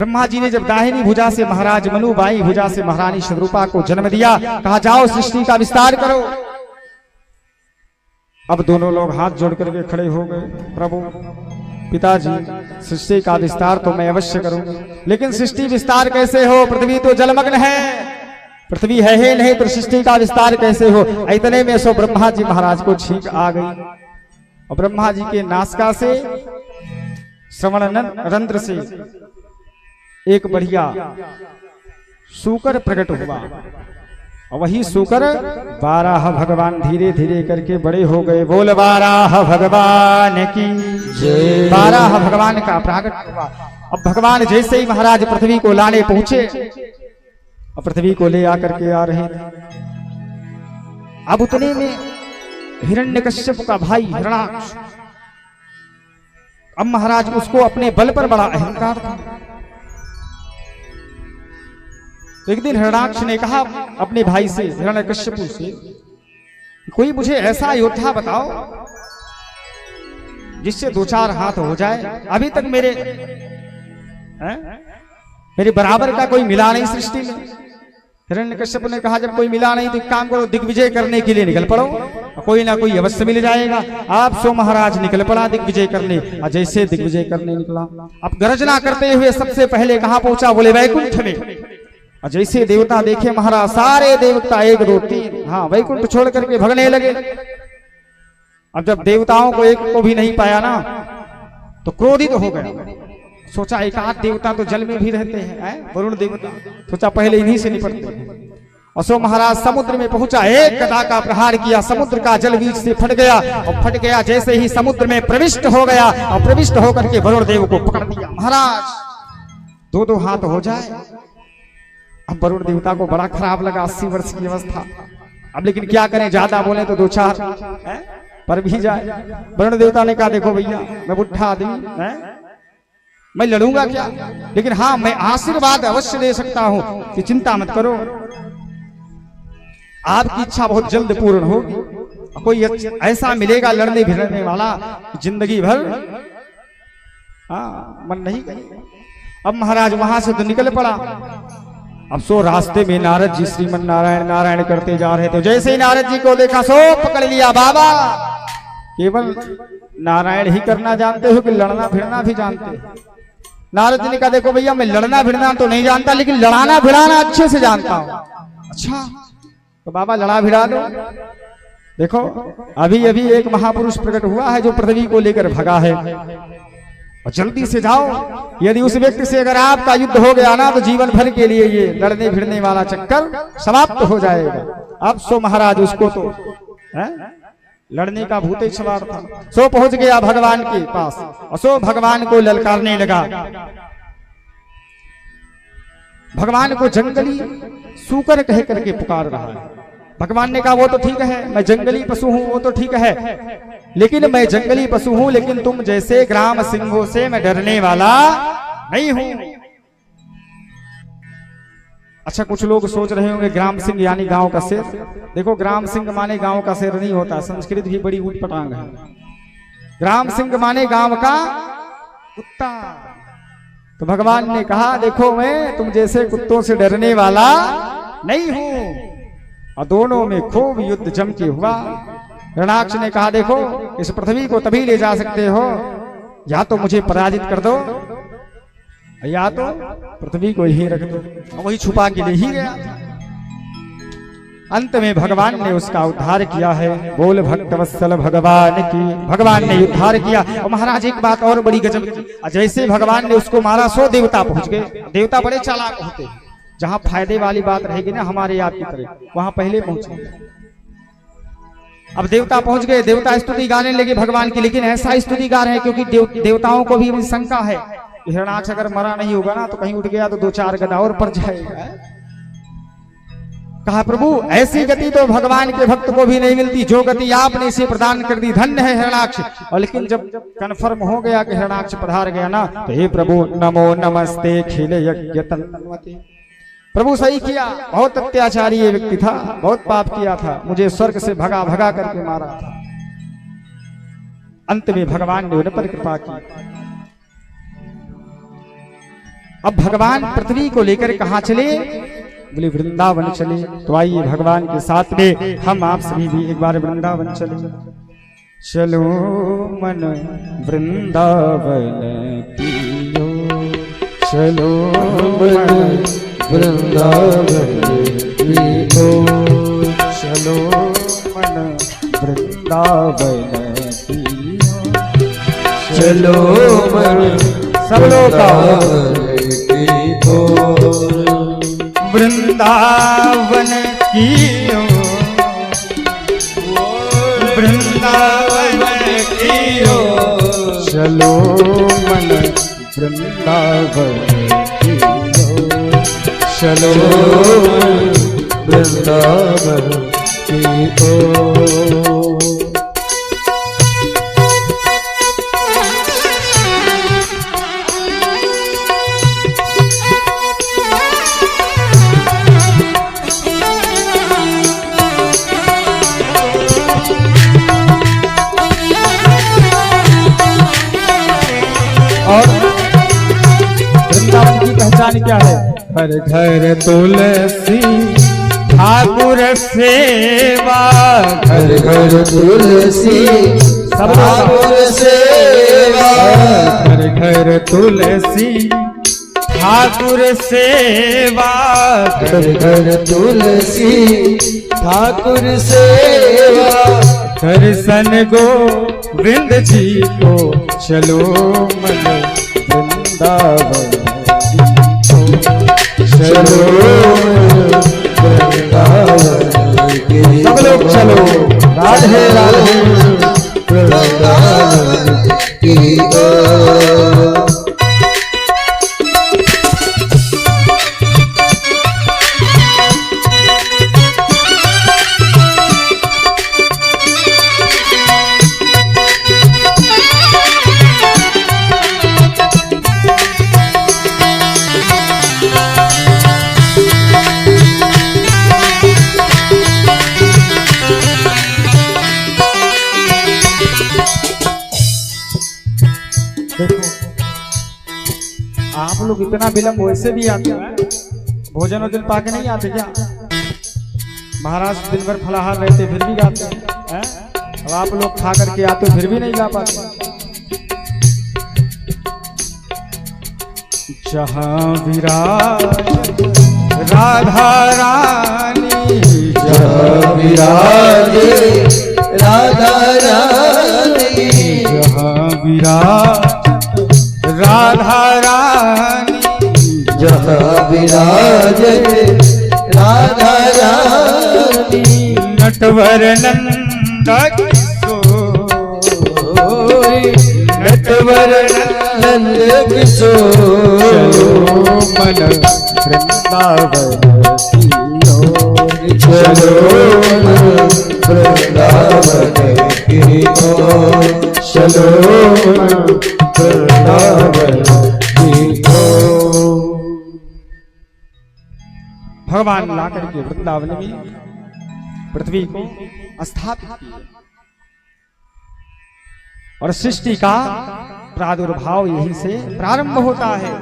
ब्रह्मा जी ने जब दाहिनी भुजा से महाराज मनु, बाई भुजा से महारानी शतरूपा को जन्म दिया, कहा जाओ सृष्टि का विस्तार करो। अब दोनों लोग हाथ जोड़ करके खड़े हो गए, प्रभु पिताजी सृष्टि का विस्तार तो मैं अवश्य करूंगा, लेकिन सृष्टि विस्तार कैसे हो, पृथ्वी तो जलमग्न है, पृथ्वी है ही नहीं तो सृष्टि का विस्तार कैसे हो। इतने में सो ब्रह्मा जी महाराज को छींक आ गई और ब्रह्मा जी के नासिका से श्रवण रंध्र से एक बढ़िया सूकर प्रकट हुआ और वही सूकर 12 भगवान धीरे धीरे करके बड़े हो गए। बोल 12 भगवान की जय। 12 भगवान का प्रागट हुआ। अब भगवान जैसे ही महाराज पृथ्वी को लाने पहुंचे और पृथ्वी को ले आकर के आ रहे थे, अब उतने में हिरण्यकश्यप का भाई हिरण्याक्ष, अब महाराज उसको अपने बल पर बड़ा अहंकार था। एक दिन हिरण्याक्ष ने कहा अपने भाई से, हिरण्यकश्यपु से, कोई मुझे ऐसा योद्धा बताओ जिससे 2-4 हाथ हो जाए। अभी तक मेरे बराबर का कोई मिला नहीं सृष्टि में। हिरण्यकश्यप ने कहा जब कोई मिला नहीं तो एक काम करो, दिग्विजय करने के लिए निकल पड़ो, कोई ना कोई अवश्य मिल जाएगा। आप सो महाराज निकल पड़ा दिग्विजय करने। और जैसे दिग्विजय करने निकला, अब गर्जना करते हुए सबसे पहले कहां पहुंचा, बोले वैकुंठ में। और जैसे देवता देखे महाराज, सारे देवता 1 2 3 हाँ वैकुंठ छोड़ करके भगने लगे। अब जब देवताओं को एक को भी नहीं पाया ना तो क्रोधित हो गया। सोचा एक आध देवता तो जल में भी रहते हैं, वरुण देवता, सोचा पहले इन्हीं से निपटते हैं। और सो महाराज समुद्र में पहुंचा, एक गदा का प्रहार किया, समुद्र का जल बीच से फट गया और फट गया जैसे ही समुद्र में प्रविष्ट हो गया और प्रविष्ट होकर के वरुण देव को पकड़ दिया। महाराज 2-2 हाथ हो जाए। अब वरुण देवता को बड़ा खराब लगा, 80 वर्ष की अवस्था। अब लेकिन क्या करें, ज्यादा बोले तो 2-4 पर भी जाए। वरुण देवता ने कहा देखो भैया मैं बुढ़ा आदमी, मैं लड़ूंगा क्या, लेकिन हाँ मैं आशीर्वाद अवश्य दे सकता हूं कि चिंता मत करो, आपकी इच्छा बहुत जल्द पूर्ण होगी। कोई ऐसा मिलेगा लड़ने भिड़ने वाला जिंदगी भर मन नहीं करेगा। अब महाराज वहां से तो निकल पड़ा। अब सो रास्ते में नारद जी श्रीमन नारायण नारायण करते जा रहे थे। जैसे ही नारद जी को देखा सो पकड़ लिया, बाबा केवल नारायण ही करना जानते हो कि लड़ना भिड़ना भी जानते हो। नारद जी ने कहा देखो भैया मैं लड़ना भिड़ना तो नहीं जानता, लेकिन लड़ाना भिड़ाना अच्छे से जानता हूं। अच्छा तो बाबा लड़ा भिड़ा दो। देखो अभी अभी एक महापुरुष प्रकट हुआ है जो पृथ्वी को लेकर भगा है, और जल्दी से जाओ। यदि उस व्यक्ति से अगर आपका युद्ध हो गया ना तो जीवन भर के लिए ये लड़ने भिड़ने वाला चक्कर समाप्त हो जाएगा। अब सो महाराज उसको तो लड़ने का भूत ही सवार था। सो पहुंच गया भगवान के पास और सो भगवान को ललकारने लगा। भगवान को जंगली सूकर कह करके पुकार रहा है। भगवान ने कहा वो तो ठीक है, मैं जंगली पशु हूं, वो तो ठीक है, लेकिन मैं जंगली पशु हूं, लेकिन तुम जैसे ग्राम सिंहों से मैं डरने वाला नहीं हूं। अच्छा कुछ लोग सोच रहे होंगे ग्राम सिंह यानी गांव का शेर। देखो ग्राम सिंह माने गांव का शेर नहीं होता, संस्कृत भी बड़ी ऊटपटांग है। ग्राम सिंह माने गांव का कुत्ता। तो भगवान ने कहा देखो मैं तुम जैसे कुत्तों से डरने वाला नहीं हूं। और दोनों में खूब युद्ध जम के हुआ। हिरण्याक्ष ने कहा देखो इस पृथ्वी को तभी ले जा सकते हो या तो मुझे पराजित कर दो या तो पृथ्वी को ही रख दो। वही छुपा के ले ही गया। अंत में भगवान ने उसका उद्धार किया है। बोल भक्तवत्सल भगवान की। भगवान ने उद्धार किया। और महाराज एक बात और बड़ी गजब की, जैसे भगवान ने उसको मारा सो देवता पहुंच गए। देवता बड़े चालाक होते हैं, जहां फायदे वाली बात रहेगी ना हमारे याद की तरह, वहां पहले पहुंचे। अब देवता पहुंच गए, देवता स्तुति गाने लगे भगवान की, लेकिन ऐसा स्तुति गा रहे हैं क्योंकि देवताओं को भी शंका है हिरण्याक्ष अगर मरा नहीं होगा ना तो कहीं उठ गया तो 2-4 गदा और पड़ जाएगा। कहा प्रभु ऐसी गति तो भगवान के भक्त को भी नहीं मिलती जो गति आपने इसे प्रदान कर दी, धन्य है हिरण्याक्ष। और लेकिन जब कन्फर्म हो गया कि हिरण्याक्ष पधार गया ना तो हे प्रभु नमो नमस्ते खिल यज्ञ तन्मते। प्रभु सही किया, बहुत अत्याचारी ये व्यक्ति था, बहुत पाप किया था, मुझे स्वर्ग से भगा भगा करके मारा था। अंत में भगवान ने उन पर कृपा की। अब भगवान पृथ्वी को लेकर कहाँ चले? बोले वृंदावन चले। तो आइए भगवान के साथ में हम आप सभी भी एक बार वृंदावन चले। चलो मन वृंदावन पियो, चलो मन वृंदावन पियो, चलो मन वृंदावन पियो, चलो मन सब लोग पियो, वृंदावन कियो, वृंदावन कियो, चलो मन वृंदावन कियो, चलो वृंदावन पियो। और वृंदावन की पहचान क्या है? हर घर तुलसी ठाकुर सेवा, हर घर तुलसी ठाकुर सेवा, हर घर तुलसी ठाकुर सेवा, हर घर तुलसी ठाकुर सेवा, दर्शन गोविंद जी को चलो मन वृंदावन, चलो वृंदावन सब लोग चलो। राधे राधे वृंदावन की ओर। आप लोग इतना विलंब वैसे भी आते हैं, भोजन वोजन पाके नहीं आते क्या? महाराज दिन भर फलाहार रहते फिर भी गाते हैं। अब आप लोग खा करके आते फिर भी नहीं गा पाते। जहाँ विराज राधा रानी, जहाँ विराजे राधा रानी, जहाँ विराज राधा रानी, जहाँ विराजे राधा रानी, नटवर नंद किशोर, नटवर नंद किशोर, मन वृंदावन की ओर, चलो वृंदावन की ओर, चलो वृंदावन की ओर। भगवान ला करके वृंदावन में पृथ्वी को स्थापित किया और सृष्टि का प्रादुर्भाव यहीं से प्रारंभ होता है।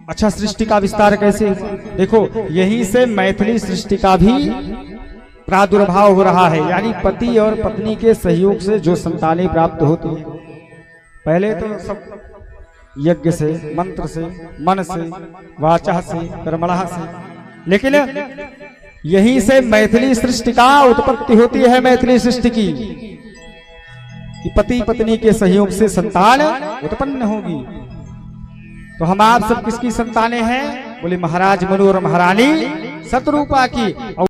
अच्छा, सृष्टि का विस्तार कैसे हुआ? देखो, यहीं से मैथिली सृष्टि का भी प्रादुर्भाव हो रहा है, यानी पति और पत्नी के सहयोग से जो संतानें प्राप्त होती है। पहले तो सब यज्ञ से, मंत्र से, मन से, वाचा से, कर्मणः से, लेकिन यहीं से मैथिली सृष्टि का उत्पत्ति होती है। मैथिली सृष्टि की कि पति पत्नी के सहयोग से संतान उत्पन्न होगी। तो हम आप सब किसकी संतानें हैं? बोले महाराज मनु और महारानी सतरूपा की।